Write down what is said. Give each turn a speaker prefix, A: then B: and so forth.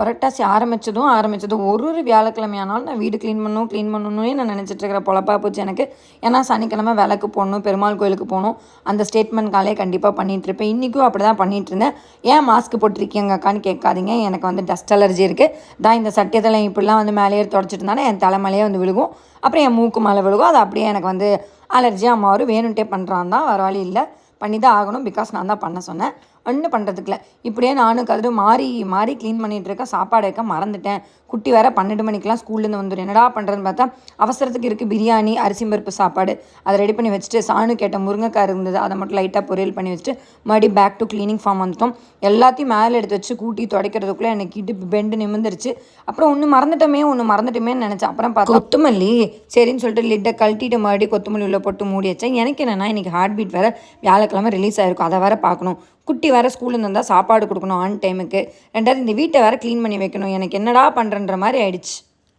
A: புரட்டாசி ஆரம்பிச்சதும் ஒரு வியாழக்கிழமையானாலும் நான் வீடு க்ளீன் பண்ணணும்னே நான் நினச்சிட்ருக்கிற பொழப்பா போச்சு எனக்கு. ஏன்னா சனிக்கிழமை விளக்கு போடணும், பெருமாள் கோயிலுக்கு போகணும், அந்த ஸ்டேட்மெண்ட் காலையே கண்டிப்பாக பண்ணிகிட்ருப்பேன். இன்றைக்கும் அப்படி தான் பண்ணிகிட்ருந்தேன். ஏன் மாஸ்க் போட்டிருக்கீங்க அக்கான்னு கேட்காதீங்க, எனக்கு வந்து டஸ்ட் அலர்ஜி இருக்குது. தான் இந்த சட்டியத்தில் இப்படிலாம் வந்து மேலேயே தொடச்சிட்டு இருந்தானே என் தலைமையிலே வந்து விழுகும், அப்புறம் என் மூக்கு மேலே விழுகும். அது அப்படியே எனக்கு வந்து அலர்ஜியாக மாறும். வேணுன்ட்டே பண்ணுறான் தான், வேறு வழி இல்லை, பண்ணி தான் ஆகணும். பிகாஸ் நான் தான் பண்ண சொன்னேன், ஒன்றும் பண்ணுறதுக்குல. இப்படியே நானும் கதிரு மாறி க்ளீன் பண்ணிகிட்ருக்கேன். சாப்பாடு வைக்க மறந்துட்டேன். குட்டி வேறு 12 மணிக்கெலாம் ஸ்கூல்லேருந்து வந்துடும். என்னடா பண்ணுறதுன்னு பார்த்தா அவசரத்துக்கு இருக்குது பிரியாணி, அரிசி பருப்பு சாப்பாடு, அதை ரெடி பண்ணி வச்சுட்டு சாணு கேட்ட முருங்கைக்காய் இருந்தது, அதை மட்டும் லைட்டாக பொரியல் பண்ணி வச்சுட்டு மறுபடியும் பேக் டு க்ளீனிங் ஃபார்ம் வந்துட்டோம். எல்லாத்தையும் மேலே எடுத்து வச்சு கூட்டி துடைக்கிறதுக்குள்ளே எனக்கு இடுப்பு பெண்டு நிமிர்ந்துருச்சு. அப்புறம் ஒன்று மறந்துட்டோமேன்னு நினச்சேன். அப்புறம் பார்த்தா கொத்தமல்லி சரின்னு சொல்லிட்டு லிட்டை கழட்டிட்டு மறுபடியும் கொத்தமல்லி உள்ள போட்டு மூடி வச்சேன். எனக்கு என்னென்னா இன்றைக்கி ஹார்ட் பீட் வேறு வியாழக்கிழமை ரிலீஸ் ஆகிருக்கும், அதை வேறு பார்க்கணும். குட்டி வேறு ஸ்கூல்லேருந்து இருந்தால் சாப்பாடு கொடுக்கணும் ஆன் டைமுக்கு. ரெண்டாவது இந்த வீட்டை வேறு க்ளீன் பண்ணி வைக்கணும். எனக்கு என்னடா பண்ணுறன்ற மாதிரி ஆயிடுச்சு.